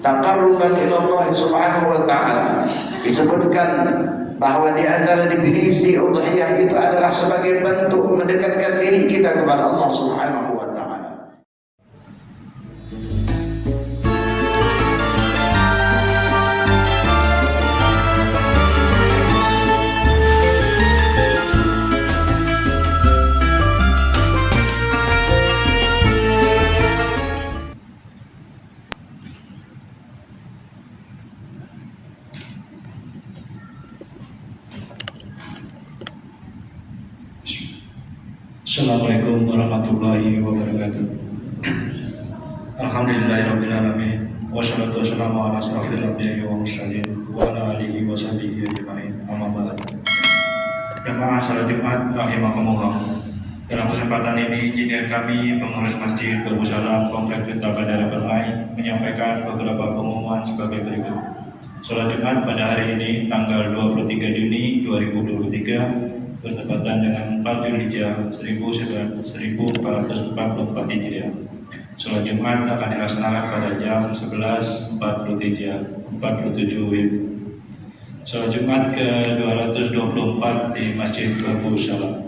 taqarruban ila Allah Subhanahu wa taala. Disebutkan bahwa di antara definisi udhiyah itu adalah sebagai bentuk mendekatkan diri kita kepada Allah Subhanahu wa taala. Assalamualaikum warahmatullahi wabarakatuh. Alhamdulillahirabbil alamin. Wassalatu wassalamu ala asrofil anbiya'i wal mursalin wa ala alihi wa sahbihi ajma'in. Amma ba'd. Jamaah salat Jumat rahimakumullah. Dalam kesempatan ini izinkan kami pengurus Masjid Babu Salam Komplek Tirta Bandara Permai menyampaikan beberapa pengumuman sebagai berikut. Salat Jumat pada hari ini tanggal 23 Juni 2023 bertepatan dengan 4 Zulhijjah 1444 Hijriah. Sholat Jumat akan dilaksanakan pada jam 11.47 WIB. Sholat Jumat ke-224 di Masjid Babu Salam.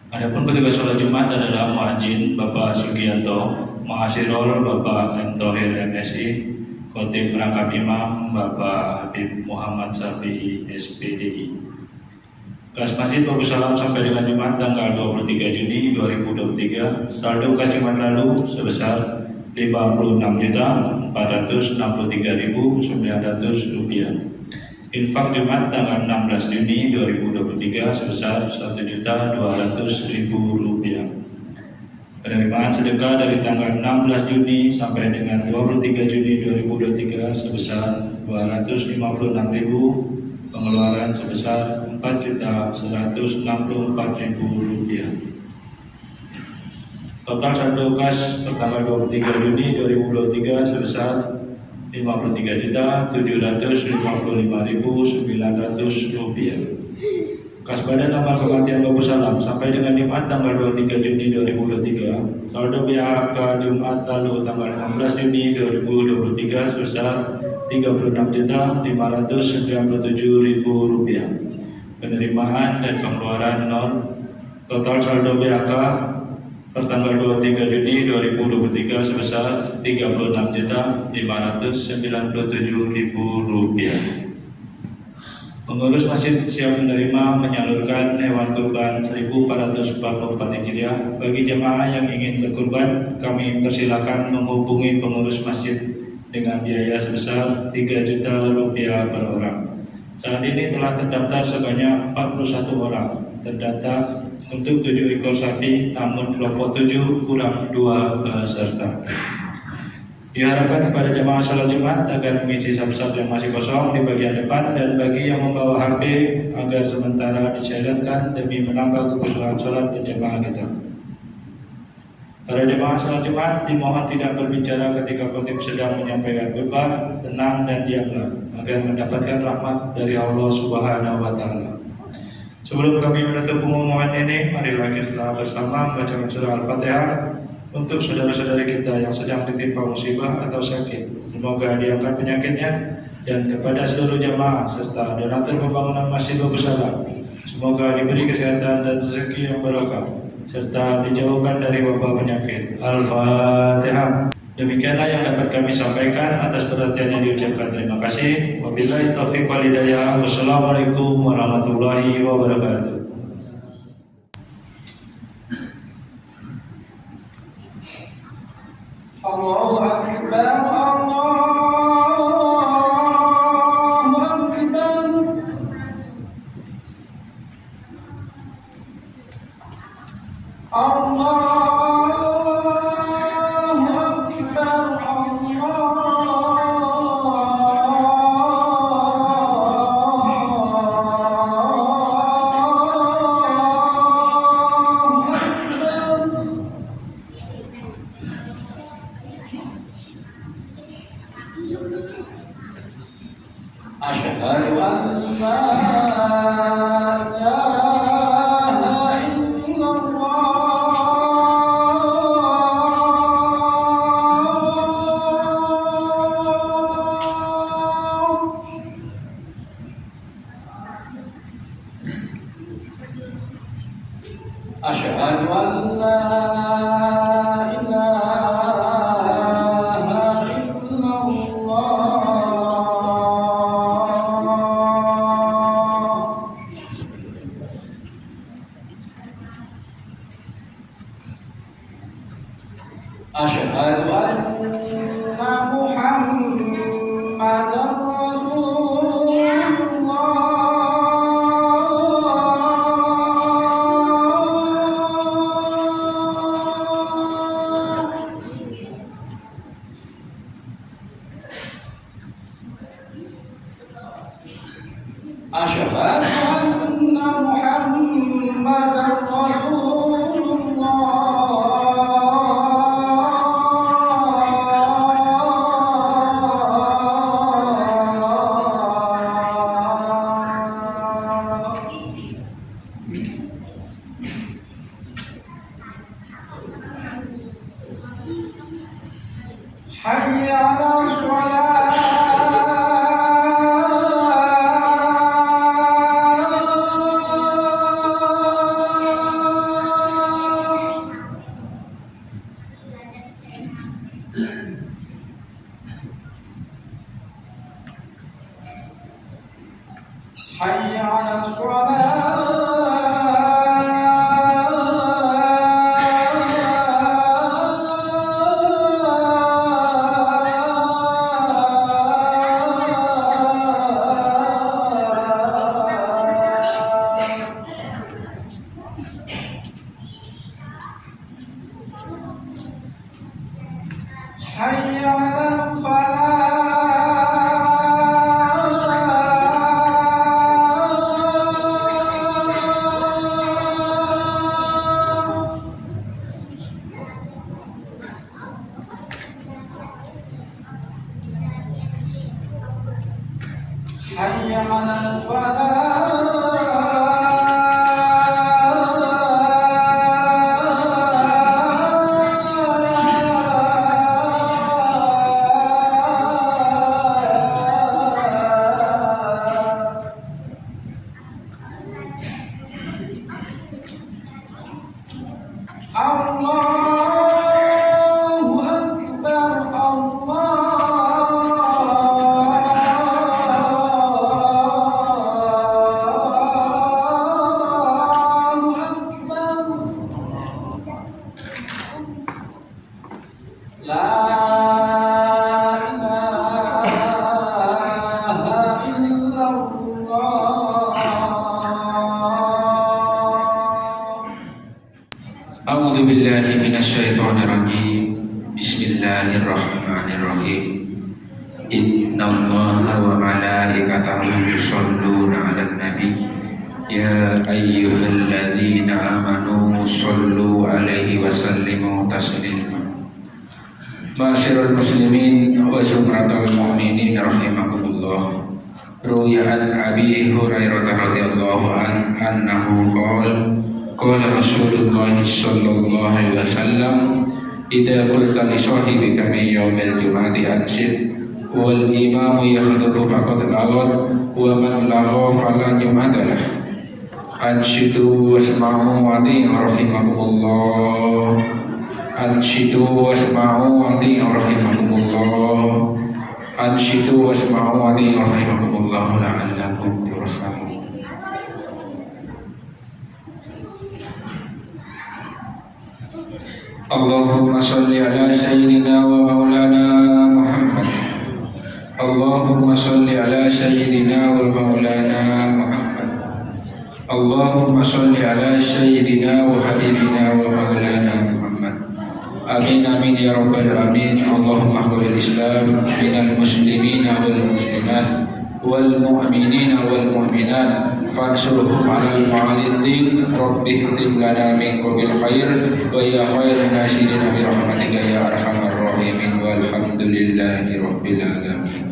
Adapun petugas sholat Jumat adalah Muadzin Bapak Sugianto, Muasirul Bapak M. Thohir MSI, Khotib Perangkap Imam Bapak Habib Muhammad Safi SPDI. Kas Masjid Babu Salam sampai dengan Jumat tanggal 23 Juni 2023 saldo kas Jumat lalu sebesar Rp56.463.900. Infak Jumat tanggal 16 Juni 2023 sebesar Rp1.200.000. Penerimaan sedekah dari tanggal 16 Juni sampai dengan 23 Juni 2023 sebesar Rp256.000. Pengeluaran sebesar Rp4.164.000. Total saldo kas pertanggal 23 Juni 2023 sebesar Rp53.755.900. Kas Badan Amal Kematian Babu Salam sampai dengan Jumat tanggal 23 Juni 2023 saldo BHK Jumat lalu tanggal 16 Juni 2023 sebesar Rp30.597.000. Penerimaan dan pengeluaran non. Total saldo BHK pertanggal 23 Juni 2023 sebesar Rp36.597.000. Pengurus masjid siap menerima menyalurkan hewan kurban 1444 Hijriah. Bagi jemaah yang ingin berkurban, kami persilakan menghubungi pengurus masjid dengan biaya sebesar Rp3 juta per orang. Saat ini telah terdaftar sebanyak 41 orang. Terdata untuk 7 ekor sapi, namun kelompok 7 kurang 2 peserta. Diharapkan kepada jemaah salat Jumat agar mengisi saf-saf yang masih kosong di bagian depan, dan bagi yang membawa HP agar sementara disilentkan demi menambah kekhusyuan salat berjamaah kita. Para jemaah salat Jumat dimohon tidak berbicara ketika khotib sedang menyampaikan khutbah, tenang dan diamlah agar mendapatkan rahmat dari Allah Subhanahu wa taala. Sebelum kami menutup pengumuman ini, marilah kita bersama membaca surah Al-Fatihah untuk saudara-saudari kita yang sedang ditimpa musibah atau sakit. Semoga diangkat penyakitnya, dan kepada seluruh jamaah serta donatur pembangunan Masjid Babu Salam, semoga diberi kesehatan dan rezeki yang barokah serta dijauhkan dari wabah penyakit. Al-Fatihah. Demikianlah yang dapat kami sampaikan. Atas perhatiannya diucapkan terima kasih. Wabillahi taufiq wal hidayah. Wassalamualaikum warahmatullahi wabarakatuh. Allahu Akbar, Allahu Akbar, Asyhadu an la ilaha illallah أشهد أن محمدا رسول حي على الصلاة حي على الصلاة حي على الفلاح حي على الفلاح الله أكبر الله أكبر لا إله إلا الله أعوذ بالله من الشيطان الرجيم بسم الله الرحمن الرحيم إن الله وملائكته يصلون على النبي يا أيها الذين آمنوا صلوا عليه وسلموا تسليما معاشر المسلمين وزمرة المؤمنين رحمكم الله روي عن أبي هريرة رضي الله عنه أنه قال رسول الله صلى الله عليه وسلم إذا قلت لصاحبك من يوم الجمعة أنشد والإمام يخطب فقد لغت ومن لغى فلا جمعة له أنشدوا واسمعوا وأطيعوا رحمكم الله أنشدوا واسمعوا وأطيعوا رحمكم الله أنشدوا واسمعوا وأطيعوا رحمكم الله لعلكم ترحمون. اللهم صل على سيدنا ومولانا محمد. اللهم صل على سيدنا ومولانا محمد. اللهم صل على سيدنا وحبيبنا ومولانا محمد. آمين آمين يا رب العالمين. اللهم احفظ الإسلام من المسلمين والمسلمات والمؤمنين والمؤمنات فانصرهم على المعارضين. رب اكتب لنا منكم بالخير ويا خير الناصرين برحمتك يا أرحم الراحمين والحمد لله رب العالمين.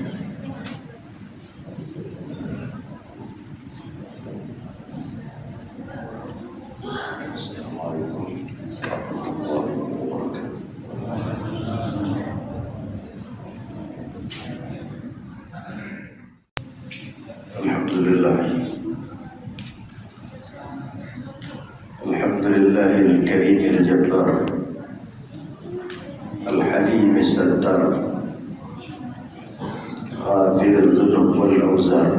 الحمد لله الكريم الجبار الحليم الستار غافر الذنوب والأوزار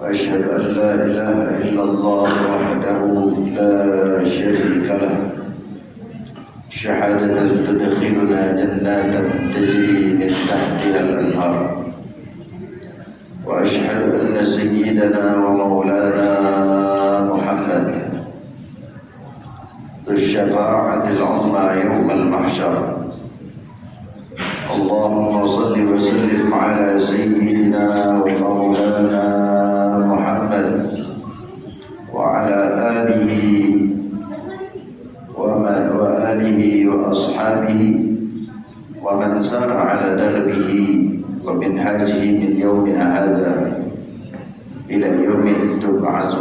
وأشهد أن لا إله إلا الله وحده لا شريك له شهادة تدخلنا جنات تجري من تحتها الأنهار وأشهد أن سيدنا ومولانا محمد ذو الشفاعة العظمى يوم المحشر اللهم صل وسلم على سيدنا ومولانا محمد وعلى آله وأصحابه ومن سار على دربه ومنهاجه من يومنا هذا إلى يوم تبعث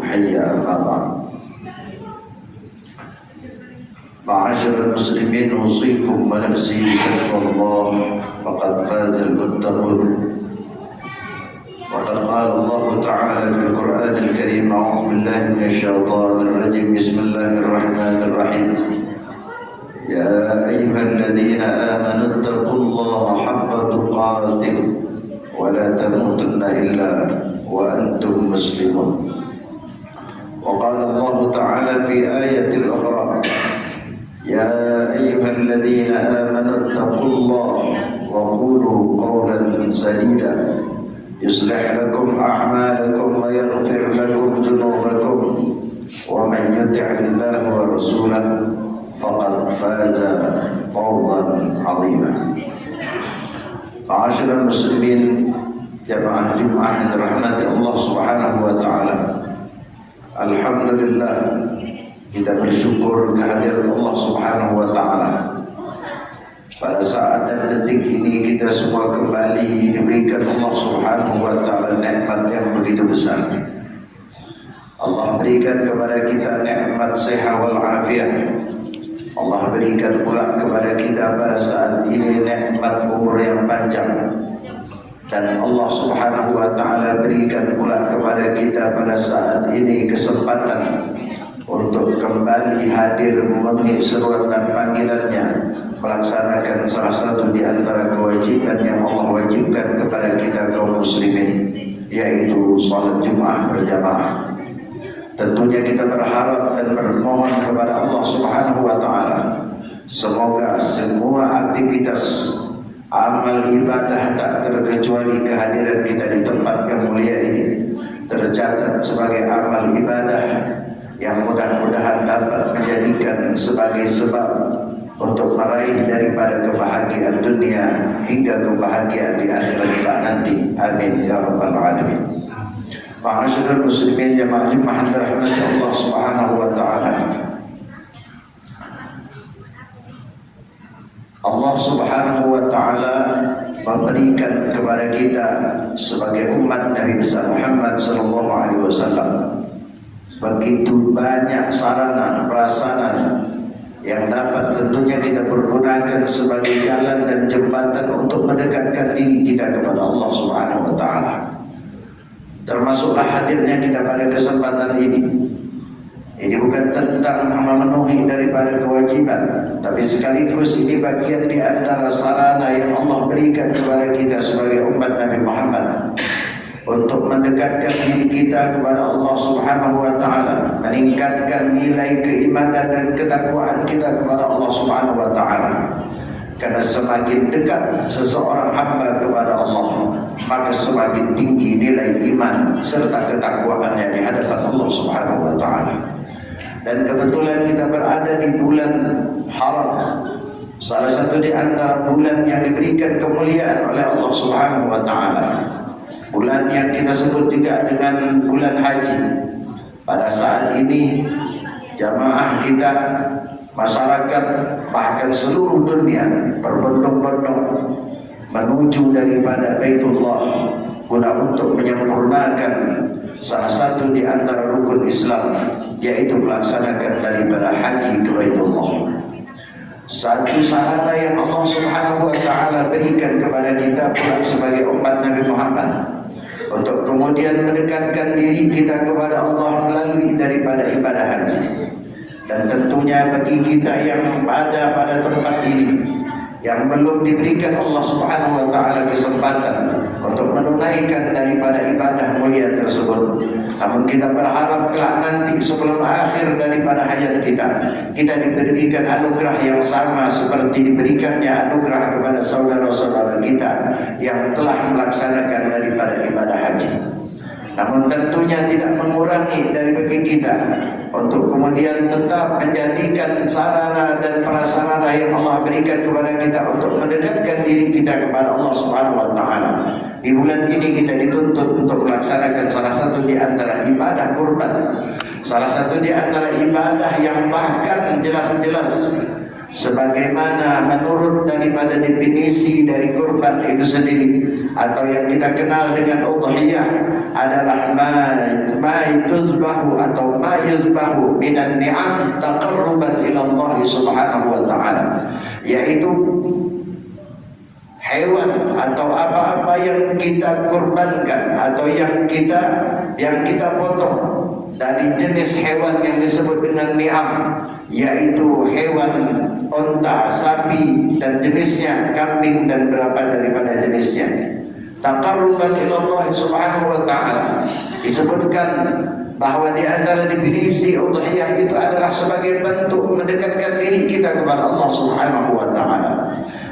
حيا أما بعد. معاشر المسلمين، أوصيكم ونفسي بتقوى الله فقد فاز المتقون. وقد قال الله تعالى في القرآن الكريم: أعوذ بالله من الشيطان الرجيم، بسم الله الرحمن الرحيم. يا أيها الذين آمنوا اتقوا الله حق تقاته ولا تموتن إلا وأنتم مسلمون. وقال الله تعالى في آية أخرى: يا أيها الذين آمنوا اتقوا الله وقولوا قولا سديدا يصلح لكم أعمالكم ويغفر لكم ذنوبكم ومن يطع الله ورسوله فقد فاز فوزا عظيما. معاشر المسلمين، jamaah Jumat yang dirahmati Allah Subhanahu wa taala. Alhamdulillah, kita bersyukur kehadirat Allah Subhanahu wa taala. Pada saat dan detik ini kita semua kembali diberikan Allah Subhanahu wa taala nikmat yang begitu besar. Allah berikan kepada kita nikmat sehat wal afiat. Allah berikan pula kepada kita pada saat ini nikmat umur yang panjang. Dan Allah Subhanahu wa taala berikan pula kepada kita pada saat ini kesempatan untuk kembali hadir memenuhi seruan dan panggilannya, melaksanakan salah satu di antara kewajiban yang Allah wajibkan kepada kita kaum muslimin, yaitu salat Jumat berjamaah. Tentunya kita berharap dan bermohon kepada Allah Subhanahu wa taala, semoga semua aktivitas amal ibadah tak terkecuali kehadiran kita di tempat yang mulia ini tercatat sebagai amal ibadah yang mudah-mudahan dapat menjadikan sebagai sebab untuk meraih daripada kebahagiaan dunia hingga kebahagiaan di akhirat kelak nanti. Amin ya rabbal alamin. Ma'asyiral muslimin, jamaah Jumat dirahmati Allah Subhanahu wa taala. Allah Subhanahu wa taala memberikan kepada kita sebagai umat Nabi besar Muhammad sallallahu alaihi wasallam begitu banyak sarana prasarana yang dapat tentunya kita pergunakan sebagai jalan dan jembatan untuk mendekatkan diri kita kepada Allah Subhanahu wa taala. Termasuklah hadirnya kita pada kesempatan ini. Ini bukan tentang memenuhi daripada kewajiban, tapi sekaligus ini bagian di antara sarana yang Allah berikan kepada kita sebagai umat Nabi Muhammad untuk mendekatkan diri kita kepada Allah Subhanahu wa taala, meningkatkan nilai keimanan dan ketakwaan kita kepada Allah Subhanahu wa taala. Karena semakin dekat seseorang hamba kepada Allah, maka semakin tinggi nilai iman serta ketakwaannya di hadapan Allah Subhanahu wa taala. Dan kebetulan kita berada di bulan haram, salah satu di antara bulan yang diberikan kemuliaan oleh Allah Subhanahu wa taala. Bulan yang kita sebut juga dengan bulan haji. Pada saat ini jamaah kita, masyarakat, bahkan seluruh dunia berbondong-bondong menuju daripada Baitullah guna untuk menyempurnakan salah satu di antara rukun Islam, yaitu melaksanakan daripada haji ke Baitullah. Satu sarana yang Allah Subhanahu wa taala berikan kepada kita pula sebagai umat Nabi Muhammad untuk kemudian mendekatkan diri kita kepada Allah melalui daripada ibadah haji. Dan tentunya bagi kita yang ada pada tempat ini yang belum diberikan Allah Subhanahu wa taala kesempatan untuk menunaikan daripada ibadah mulia tersebut, namun kita berharap kelak nanti sebelum akhir daripada hayat kita diberikan anugerah yang sama seperti diberikannya anugerah kepada saudara-saudara kita yang telah melaksanakan daripada ibadah haji. namun tentunya tidak mengurangi dari bagi kita untuk kemudian tetap menjadikan sarana dan prasarana yang Allah berikan kepada kita untuk mendekatkan diri kita kepada Allah Subhanahu wa taala. Di bulan ini kita dituntut untuk melaksanakan salah satu di antara ibadah kurban. Salah satu di antara ibadah yang bahkan jelas-jelas sebagaimana menurut daripada definisi dari kurban itu sendiri atau yang kita kenal dengan udhiyah adalah ma yuzbahu atau ma yuzbahu minan ni'am taqarruban ila Allah Subhanahu wa taala, yaitu hewan atau apa-apa yang kita kurbankan atau yang kita potong dari jenis hewan yang disebut dengan ni'am, yaitu hewan unta, sapi dan jenisnya, kambing dan berapa daripada jenisnya. Taqarruban ila Allah Subhanahu wa taala. Disebutkan bahwa di antara definisi udhiyah itu adalah sebagai bentuk mendekatkan diri kita kepada Allah Subhanahu wa taala.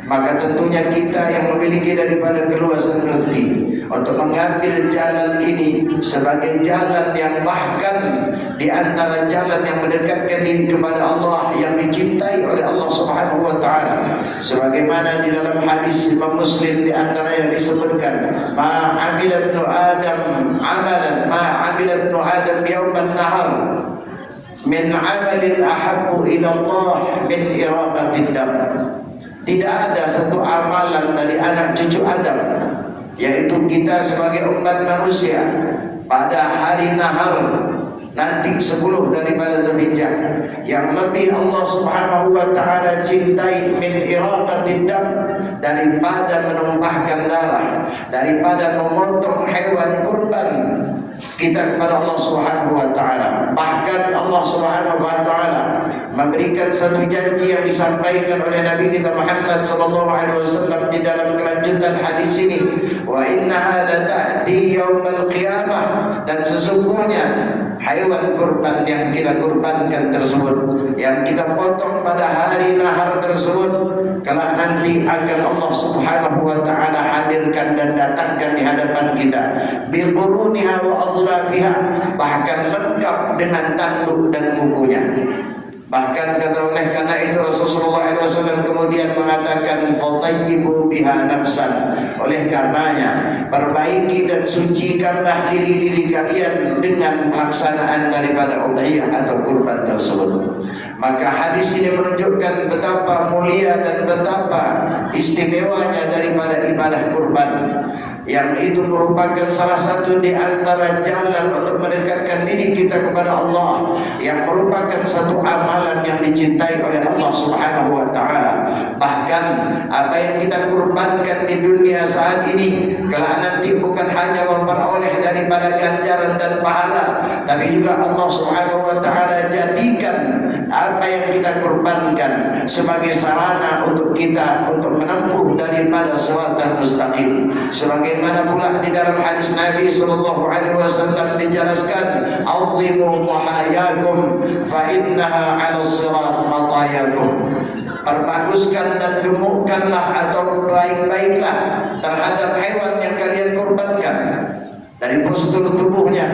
Maka tentunya kita yang memiliki daripada keluasan rezeki untuk mengambil jalan ini sebagai jalan yang bahkan di antara jalan yang mendekatkan diri kepada Allah yang dicintai oleh Allah Subhanahu wa taala, sebagaimana di dalam hadis Imam Muslim di antara yang disebutkan, ma amila ibnu Adam amalan ma amila ibnu Adam yauman nahar min amalin ahabbu ila Allah min iraqatid dam. Tidak ada satu amalan dari anak cucu Adam, yaitu kita sebagai umat manusia pada hari nahar nanti 10 daripada Dzulhijjah yang lebih Allah Subhanahu wa taala cintai min iraqatid dam, daripada menumpahkan darah, daripada memotong hewan kurban kita kepada Allah Subhanahu wa taala. Bahkan Allah Subhanahu wa taala memberikan satu janji yang disampaikan oleh Nabi kita Muhammad sallallahu alaihi wasallam di dalam kelanjutan hadis ini, wa innaha la ta'ti yaumal qiyamah, dan sesungguhnya hewan kurban yang kita kurbankan tersebut, yang kita potong pada hari nahar tersebut, kelak nanti akan Allah Subhanahu wa taala hadirkan dan datangkan di hadapan kita bi quruniha wa adlafiha, bahkan lengkap dengan tanduk dan kukunya. Bahkan kata oleh karena itu Rasulullah SAW kemudian mengatakan fatayyibu biha nafsan, oleh karenanya perbaiki dan sucikanlah diri-diri kalian dengan pelaksanaan daripada udhiyah atau kurban tersebut. Maka hadis ini menunjukkan betapa mulia dan betapa istimewanya daripada ibadah kurban, yang itu merupakan salah satu di antara jalan untuk mendekatkan diri kita kepada Allah, yang merupakan satu amalan yang dicintai oleh Allah Subhanahu wa taala. Bahkan apa yang kita kurbankan di dunia saat ini kelak nanti bukan hanya memperoleh daripada ganjaran dan pahala, tapi juga Allah Subhanahu wa taala jadikan apa yang kita kurbankan sebagai sarana untuk kita untuk menempuh daripada siratan mustaqim. Sebagaimana pula di dalam hadis Nabi sallallahu alaihi wasallam dijelaskan, "Azimu dhahayakum fa innaha 'ala sirat matayakum." Perbaguskan dan gemukkanlah atau baik-baiklah terhadap hewan yang kalian kurbankan, dari postur tubuhnya,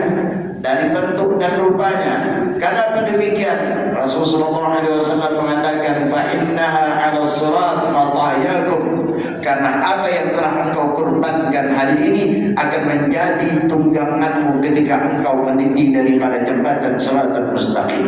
dari bentuk dan rupanya. Kenapa demikian? Rasulullah SAW mengatakan, fa innaha 'ala sirat matayakum, karena apa yang telah engkau kurbankan hari ini akan menjadi tungganganmu ketika engkau meniti daripada jembatan siratal mustaqim.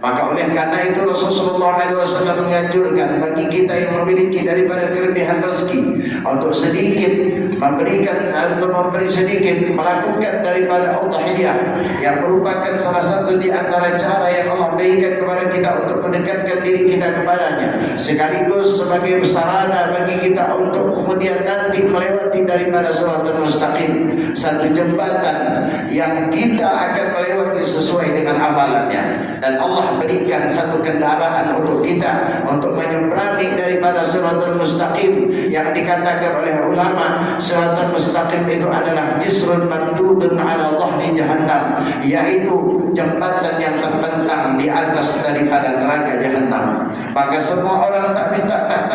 Maka oleh karena itu Rasulullah SAW menganjurkan bagi kita yang memiliki daripada kelebihan rezeki untuk sedikit memberikan atau memberi sedikit, melakukan daripada udhiyah yang merupakan salah satu di antara cara yang Allah berikan kepada kita untuk mendekatkan diri kita kepadanya, sekaligus sebagai sarana bagi kita untuk kemudian nanti melewati daripada siratal mustaqim, satu jembatan yang kita akan melewati sesuai dengan amalannya. Dan Allah berikan satu kendaraan untuk kita untuk menyeberangi daripada siratal mustaqim, yang dikatakan oleh ulama siratal mustaqim itu adalah jisrun mamdudun ala dhahri jahannam, yaitu jembatan yang terbentang di atas daripada neraka jahannam. Maka semua orang tak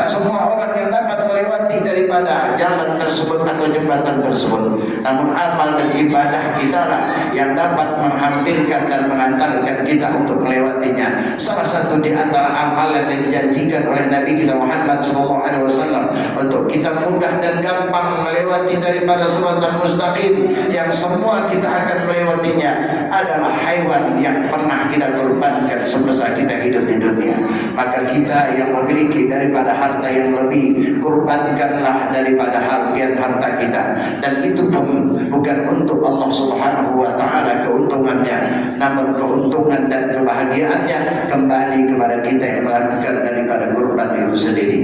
semua orang yang dapat melewati melewati daripada jalan tersebut atau jembatan tersebut. Namun amal dan ibadah kita lah yang dapat menghampirkan dan mengantarkan kita untuk melewatinya. Salah satu di antara amalan yang dijanjikan oleh Nabi kita Muhammad SAW untuk kita mudah dan gampang melewati daripada siratan mustaqim yang semua kita akan melewatinya adalah hewan yang pernah kita korbankan semasa kita hidup di dunia. Maka kita yang memiliki daripada harta yang lebih, korbankanlah daripada harta kita. Dan itu pun bukan untuk Allah Subhanahu wa ta'ala keuntungannya, namun keuntungan dan kebahagiaannya kembali kepada kita yang melakukan daripada kurban itu sendiri.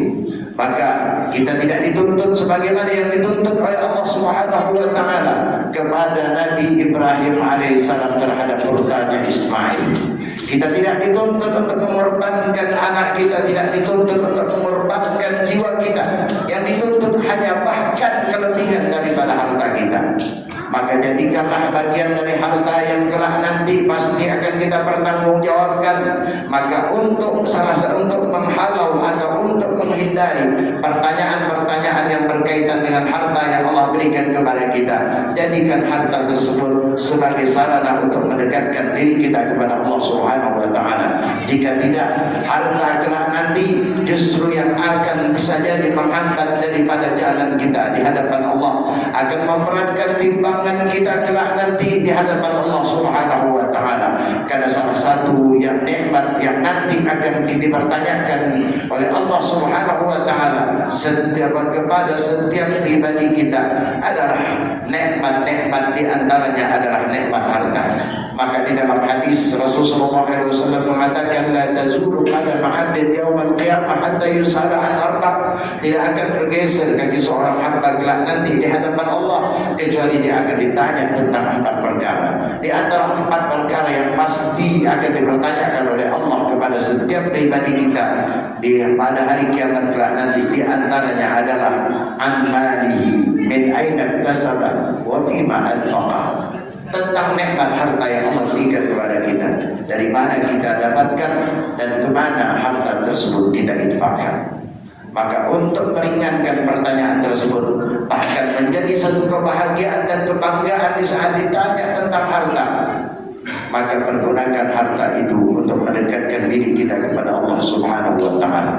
Maka kita tidak dituntut sebagaimana yang dituntut oleh Allah Subhanahu wa ta'ala kepada Nabi Ibrahim alaihissalam terhadap putranya Ismail. Kita tidak dituntut untuk mengorbankan anak kita, tidak dituntut untuk mengorbankan jiwa kita. Yang dituntut hanya bahkan kelebihan daripada harta kita. Maka jadikanlah bagian dari harta yang kelak nanti pasti akan kita pertanggungjawabkan. Maka untuk menghalau atau untuk menghindari pertanyaan-pertanyaan yang berkaitan dengan harta yang Allah berikan kepada kita, jadikan harta tersebut sebagai sarana untuk mendekatkan diri kita kepada Allah Subhanahu wa ta'ala. Jika tidak, harta kelak nanti justru yang akan bisa jadi menghambat daripada jalan kita di hadapan Allah, akan memberatkan timbangan kita kelak nanti di hadapan Allah Subhanahu wa ta'ala. Karena salah satu yang nikmat yang nanti akan dipertanyakan oleh Allah Subhanahu wa ta'ala kepada setiap pribadi kita adalah nikmat-nikmat, di antaranya adalah nikmat harta. Maka di dalam hadis Rasulullah SAW mengatakan, la tazulu qadama 'abdin yaumal qiyamah hatta yus'ala an arba'. Tidak akan bergeser kaki seorang hamba kelak nanti di hadapan Allah kecuali dia akan ditanya tentang 4 perkara. Di antara 4 perkara yang pasti akan dipertanyakan oleh Allah kepada setiap pribadi kita pada hari kiamat kelak nanti, di antaranya adalah an malihi min aina iktasaba wa fima anfaqa. Tentang nikmat harta yang Allah berikan kepada kita, dari mana kita dapatkan dan kemana harta tersebut kita infakkan. Maka untuk meringankan pertanyaan tersebut, bahkan menjadi satu kebahagiaan dan kebanggaan di saat ditanya tentang harta, maka pergunakan harta itu untuk mendekatkan diri kita kepada Allah Subhanahu wa ta'ala.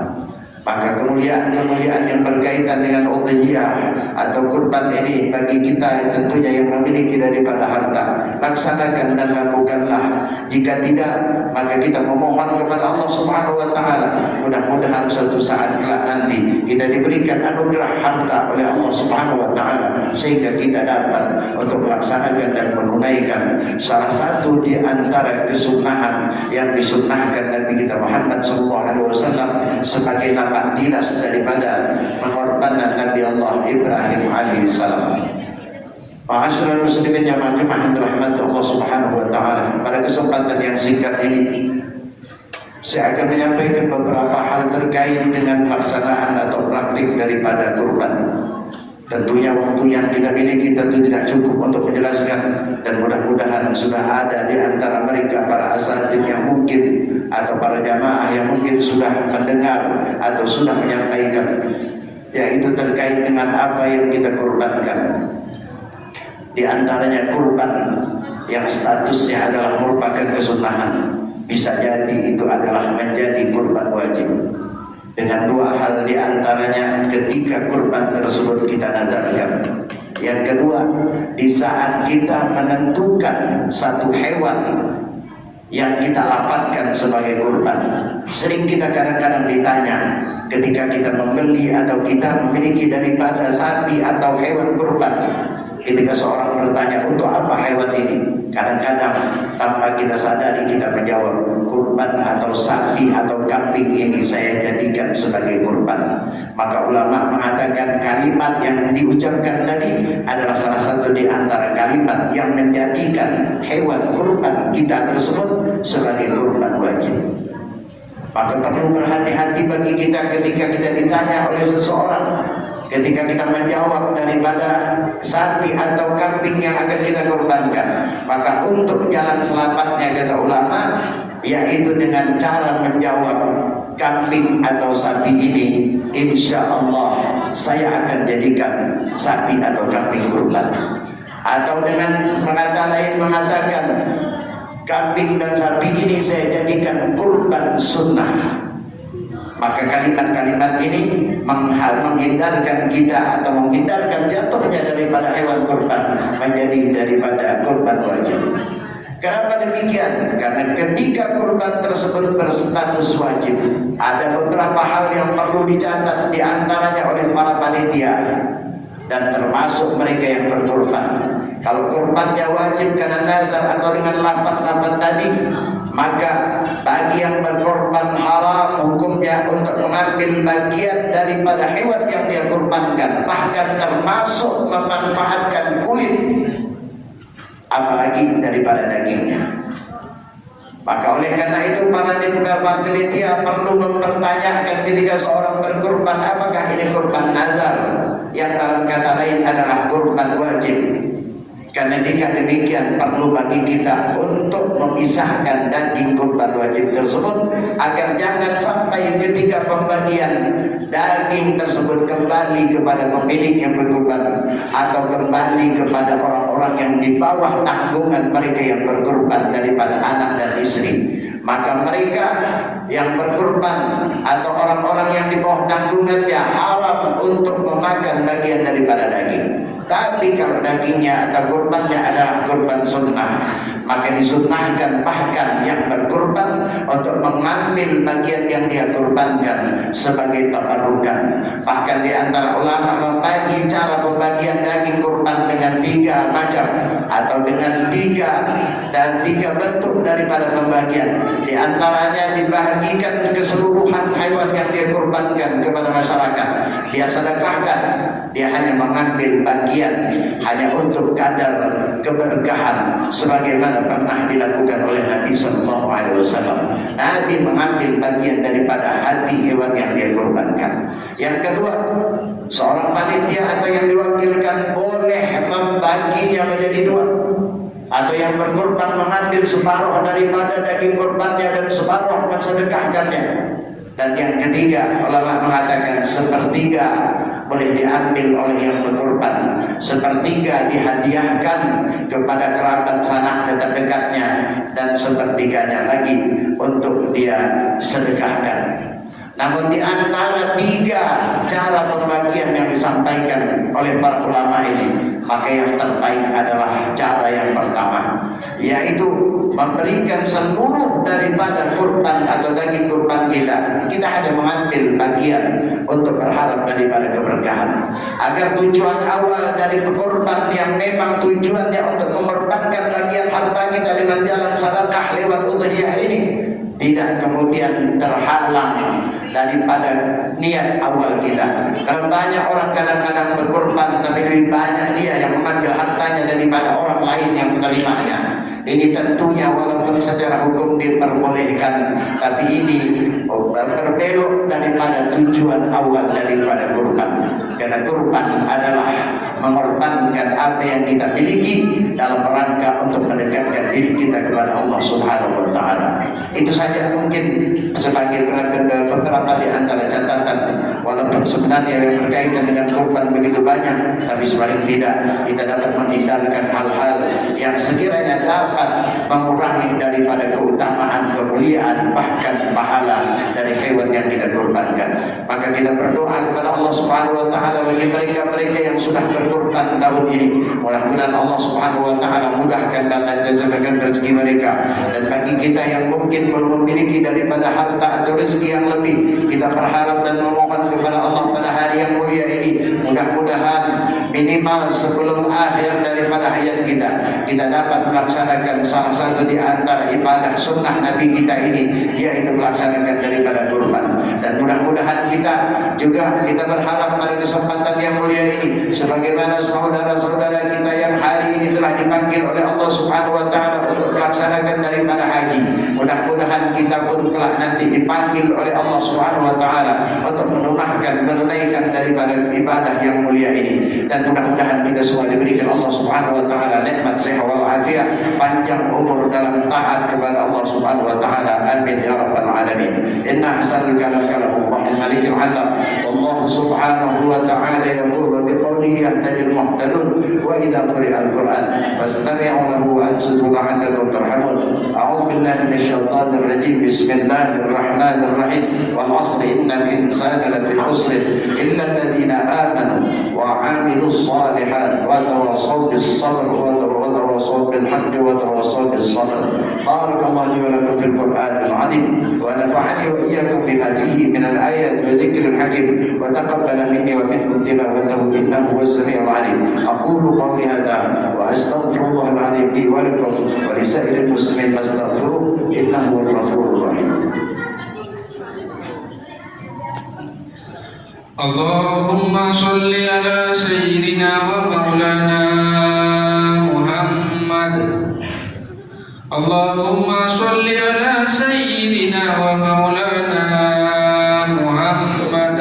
Maka kemuliaan-kemuliaan yang berkaitan dengan udhiyah atau kurban ini bagi kita tentunya yang memiliki daripada harta, laksanakan dan lakukanlah. Jika tidak, maka kita memohon kepada Allah Subhanahu wa ta'ala, mudah-mudahan suatu saat kelak nanti kita diberikan anugerah harta oleh Allah Subhanahu wa ta'ala, sehingga kita dapat untuk melaksanakan dan menunaikan salah satu di antara kesunahan yang disunnahkan Nabi kita Muhammad SAW sebagai dinas daripada pengorbanan Nabi Allah Ibrahim alaihissalam. Ma'asyiral muslimin yang majmu'ah dirahmati Allah Subhanahu wa ta'ala, pada kesempatan yang singkat ini saya akan menyampaikan beberapa hal terkait dengan pelaksanaan atau praktik daripada kurban. Tentunya waktu yang kita miliki tentu tidak cukup untuk menjelaskan, dan mudah-mudahan sudah ada di antara mereka para asatidz yang mungkin atau para jamaah yang mungkin sudah mendengar atau sudah menyampaikan, yaitu terkait dengan apa yang kita kurbankan. Di antaranya kurban yang statusnya adalah merupakan kesunahan, bisa jadi itu adalah menjadi kurban wajib. Dengan 2 hal di antaranya ketika kurban tersebut kita nadarkan. Yang kedua, di saat kita menentukan satu hewan yang kita lapatkan sebagai kurban. Sering kita kadang-kadang ditanya ketika kita membeli atau kita memiliki daripada sapi atau hewan kurban. Ketika seorang bertanya, untuk apa hewan ini? Kadang-kadang tanpa kita sadari kita menjawab, kurban atau sapi atau kambing ini saya jadikan sebagai kurban. Maka ulama mengatakan kalimat yang diucapkan tadi adalah salah satu di antara kalimat yang menjadikan hewan kurban kita tersebut sebagai kurban wajib. Maka perlu berhati-hati bagi kita ketika kita ditanya oleh seseorang, ketika kita menjawab daripada sapi atau kambing yang akan kita korbankan. Maka untuk jalan selamatnya kata ulama, yaitu dengan cara menjawab kambing atau sapi ini, insya Allah saya akan jadikan sapi atau kambing kurban. Atau dengan kata lain mengatakan, kambing dan sapi ini saya jadikan kurban sunnah. Maka kalimat-kalimat ini menghindarkan kita atau menghindarkan jatuhnya daripada hewan kurban menjadi daripada kurban wajib. Kenapa demikian? Karena ketika kurban tersebut berstatus wajib, ada beberapa hal yang perlu dicatat, di antaranya oleh para panitia dan termasuk mereka yang berkurban. Kalau kurbannya wajib karena nazar atau dengan lafaz-lafaz tadi, maka bagi yang berkorban haram hukumnya untuk mengambil bagian daripada hewan yang dia kurbankan, bahkan termasuk memanfaatkan kulit, apalagi daripada dagingnya. Maka oleh karena itu para panitia perlu mempertanyakan ketika seorang berkurban, apakah ini kurban nazar yang dalam kata lain adalah kurban wajib. Karena jika demikian perlu bagi kita untuk memisahkan daging kurban wajib tersebut, agar jangan sampai ketika pembagian daging tersebut kembali kepada pemilik yang berkurban atau kembali kepada orang-orang yang di bawah tanggungan mereka yang berkurban daripada anak dan istri. Maka mereka yang berkurban atau orang-orang yang di bawah tanggungannya haram untuk memakan bagian daripada daging. Tapi kalau dagingnya atau kurbannya adalah kurban sunnah, maka disunnahkan bahkan yang berkurban untuk mengambil bagian yang dia kurbankan sebagai tabarrukan. Bahkan di antara ulama membagi cara pembagian daging kurban dengan 3 macam atau dengan 3 bentuk daripada pembagian. Di antaranya dibagikan keseluruhan hewan yang dia kurbankan kepada masyarakat, dia sedekahkan, dia hanya mengambil bagian hanya untuk kadar keberkahan sebagaimana pernah dilakukan oleh Nabi SAW. Nabi mengambil bagian daripada hati hewan yang dia kurbankan. Yang kedua, seorang panitia atau yang diwakilkan boleh membaginya menjadi 2, atau yang berkurban mengambil separuh daripada daging kurbannya dan separuh mensedekahkannya. Dan yang ketiga, ulama mengatakan 1/3 boleh diambil oleh yang berkurban, 1/3 dihadiahkan kepada kerabat sanak terdekatnya, dan 1/3-nya lagi untuk dia sedekahkan. Namun di antara 3 cara pembagian yang disampaikan oleh para ulama ini, maka yang terbaik adalah cara yang pertama, yaitu memberikan seluruh daripada kurban atau daging kurban kita. Kita hanya mengambil bagian untuk berharap daripada keberkahan, agar tujuan awal dari kurban yang memang tujuannya untuk mengorbankan bagian harta kita dengan jalan sedekah lewat udhiyah ini tidak kemudian terhalang daripada niat awal kita. Kalau banyak orang kadang-kadang berkorban, tapi lebih banyak dia yang mengambil hartanya daripada orang lain yang menerimanya. Ini tentunya walaupun secara hukum diperbolehkan, tapi ini berbelok daripada tujuan awal daripada kurban. Karena kurban adalah mengorbankan apa yang kita miliki dalam rangka untuk mendekatkan diri kita kepada Allah Subhanahu wa Ta'ala. Itu saja mungkin sebagai beberapa di antara catatan, walaupun sebenarnya yang berkaitan dengan kurban begitu banyak, tapi sebaliknya tidak, kita dapat menghindarkan hal-hal yang sekiranya dapat mengurangi daripada keutamaan, kemuliaan, bahkan pahala dari hewan yang kita kurbankan. Maka kita berdoa kepada Allah Subhanahu wa Ta'ala bagi mereka-mereka yang sudah berkurban tahun ini. Mudah-mudahan Allah Subhanahu wa Ta'ala mudahkan dan lancarkan rezeki mereka. Dan bagi kita yang mungkin belum memiliki daripada harta atau rezeki yang lebih, kita berharap dan memohon kepada Allah pada hari yang mulia ini, mudah-mudahan minimal sebelum akhir daripada hayat kita dapat melaksanakan salah satu di antara ibadah sunnah Nabi kita ini, yaitu melaksanakan daripada kurban. Dan mudah-mudahan kita berharap pada kesempatan yang mulia ini, sebagaimana saudara-saudara kita yang hari ini telah dipanggil oleh Allah Subhanahu wa taala untuk melaksanakan daripada haji. Mudah-mudahan kita pun kelak nanti dipanggil oleh Allah Subhanahu wa taala untuk menunaikan daripada ibadah yang mulia ini. Dan mudah-mudahan kita semua diberikan Allah Subhanahu wa taala nikmat sehat wal afiat, panjang umur dalam taat kepada Allah Subhanahu wa taala. Amin ya rabbal alamin. Inna ahsanal kalam الملك العلم والله سبحانه وتعالى يقول بقوله يهتدي المهتدون وإذا قرئ القرآن فاستمعوا له وأنصتوا لعلكم ترحمون. أعوذ بالله من الشيطان الرجيم. بسم الله الرحمن الرحيم. والعصر إن الإنسان لفي خسر إلا الذين آمنوا وعملوا الصالحات وتواصوا بالصبر وتواصوا بالحق وتواصوا بالصبر. بارك الله لي ولكم في القرآن العظيم ونفعني وإياكم بما فيه من الآيات وذكر الحكيم وتقبل مني ومنكم تلاوته إنه هو السميع العليم. أقول قولي هذا وأستغفر الله العظيم لي ولكم ولسائر المسلمين فاستغفروه إنه هو الغفور الرحيم. اللهم صل على سيدنا ومولانا محمد. اللهم صل على سيدنا ومولانا محمد.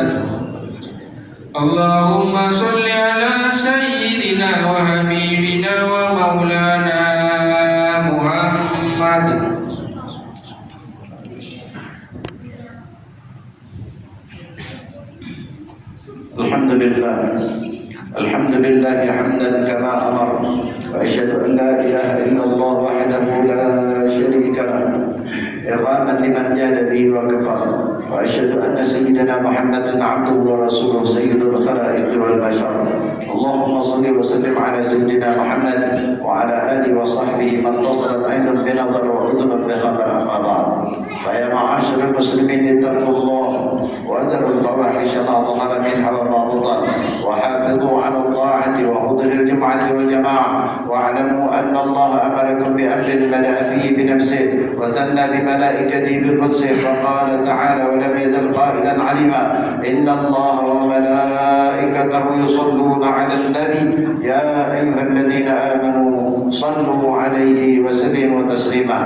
اللهم صل على سيدنا وحبيبنا ومولانا محمد. الحمد لله حمدا كما أمر وأشهد أن لا إله إلا الله وحده لا شريك له إرغاما لمن جاد به وكفر. وأشهد أن سيدنا محمدا عبده ورسوله سيد الخلائق والبشر. اللهم صل وسلم على سيدنا محمد وعلى آله وصحبه من اتصلت عين بنظر وأذن بخبر. أما بعد فيا معاشر المسلمين اتقوا الله وذروا الفواحش ما ظهر منها وما بطن وحافظوا على الطاعة وحضور الجمعة والجماعة واعلموا أن الله أمركم بأمر بدأ فيه بنفسه وثنى بملائكته بقدسه فقال تعالى ولم يزل قائلا علما إن الله وملائكته يصلون على النبي يا أيها الذين آمنوا صلوا عليه وسلموا تسليما.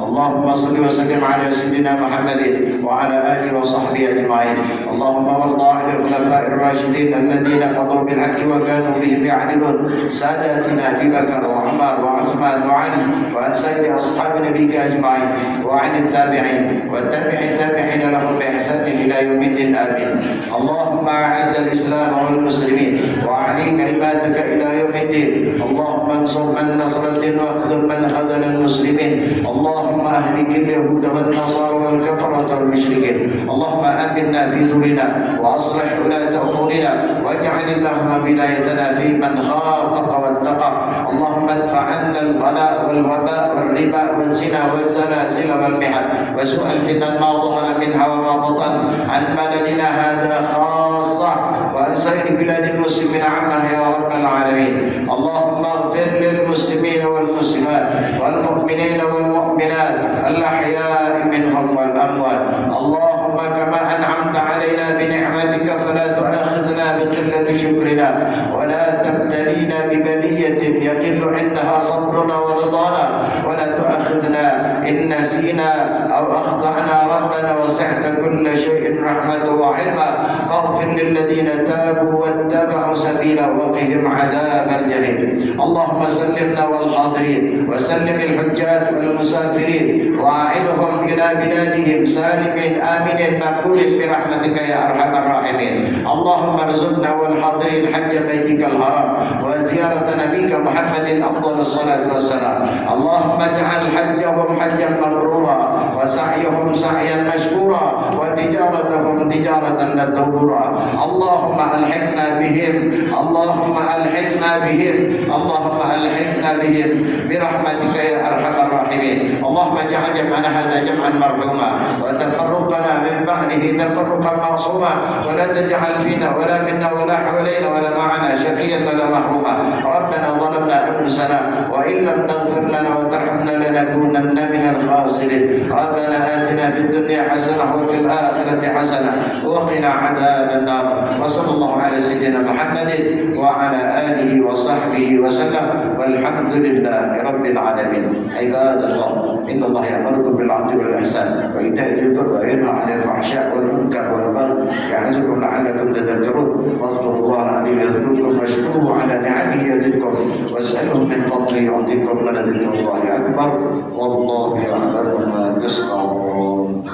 اللهم صل وسلم على سيدنا محمد وعلى آله وصحبه أجمعين. اللهم وارض عن الخلفاء الراشدين الذين قضوا بالحق وكانوا به يعدلون ساداتنا أبي بكر وعمر وعثمان وعلي وعن سائر أصحاب نبيك أجمعين وعن التابعين والتابع التابعين لهم بإحسان إلى يوم الدين. آمين. اللهم أعز الإسلام والمسلمين وأعلي كلماتك إلى يوم الدين. اللهم انصر من نصر الدين واخذل من خذل المسلمين. اللهم أهلك اليهود والنصارى والكفرة والمشركين. اللهم آمنا في دورنا وأصلح ولاة أمورنا واجعل اللهم ولايتنا في من خافك واتقى. اللهم ادفع عنا البلاء والوباء والربا والزنا والزلازل والمحن وسوء الفتن ما ظهر منها وما بطن عن بلدنا هذا خاصة وعن سائر بلاد المسلمين عامة يا رب العالمين. اللهم اغفر للمسلمين والمسلمات والمؤمنين والمؤمنات الأحياء منهم والأموات. اللهم كما أنعمت علينا بنعمتك فلا تؤاخذنا بقلة شكرنا ولا تبتلينا ببلية يقل عندها صبرنا ورضانا ولا تؤاخذنا إن نسينا أو أخطأنا. ربنا وسعت كل شيء رحمة وعلما فاغفر للذين تابوا واتبعوا سبيلا وقهم عذاب الجحيم. اللهم سلمنا والحاضرين وسلم الحجاج والمسافرين وأعدهم إلى بلادهم سالمين آمنين مقبولين برحمتك يا أرحم الراحمين. اللهم ارزقنا والحاضرين حج بيتك الحرام وزيارة نبيك محمد أفضل الصلاة والسلام. اللهم اجعل حجهم حجا مبرورا وسعيهم سعيا مشكورا وتجارتهم تجارة لا تبورا. اللهم ألحقنا بهم اللهم ألحقنا بهم اللهم ألحقنا بهم برحمتك يا أرحم الراحمين. اللهم اجعل واجعل جمعنا هذا جمعا مرحوما وتفرقنا من بعده تفرقا معصوما ولا تجعل فينا ولا منا ولا حوالينا ولا معنا شقيا ولا محروما ربنا ظلمنا أنفسنا وإن لم تغفر لنا وترحمنا لنكونن من الخاسرين ربنا آتنا في الدنيا حسنة وفي الآخرة حسنة وقنا عذاب النار وصلى الله على سيدنا محمد وعلى آله وصحبه وسلم والحمد لله رب العالمين عباد الله إن الله يأمركم بالعدل والإحسان وإيتاء ذي القربى وينهى عن الفحشاء والمنكر والبغي يعظكم لعلكم تذكرون واذكروا الله العظيم يذكركم واشكروه على نعمه يزدكم واسألوه من فضله يعطيكم ولذكر الله أكبر والله يعلم ما تصنعون.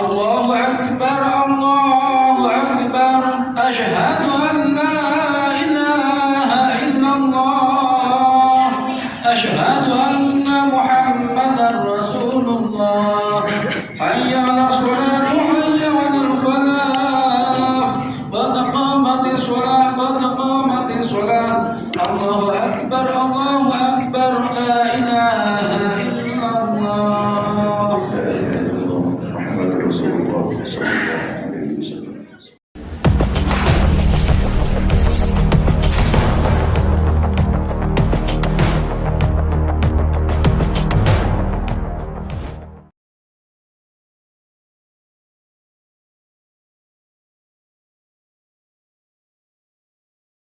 الله أكبر الله أكبر أشهد أن لا إله إلا الله أشهد أن محمدا رسول الله حي على الصلاة حي على الفلاح قد قامت الصلاة قد قامت الصلاة الله أكبر لا إله إلا الله محمد رسول الله صلى الله عليه وسلم.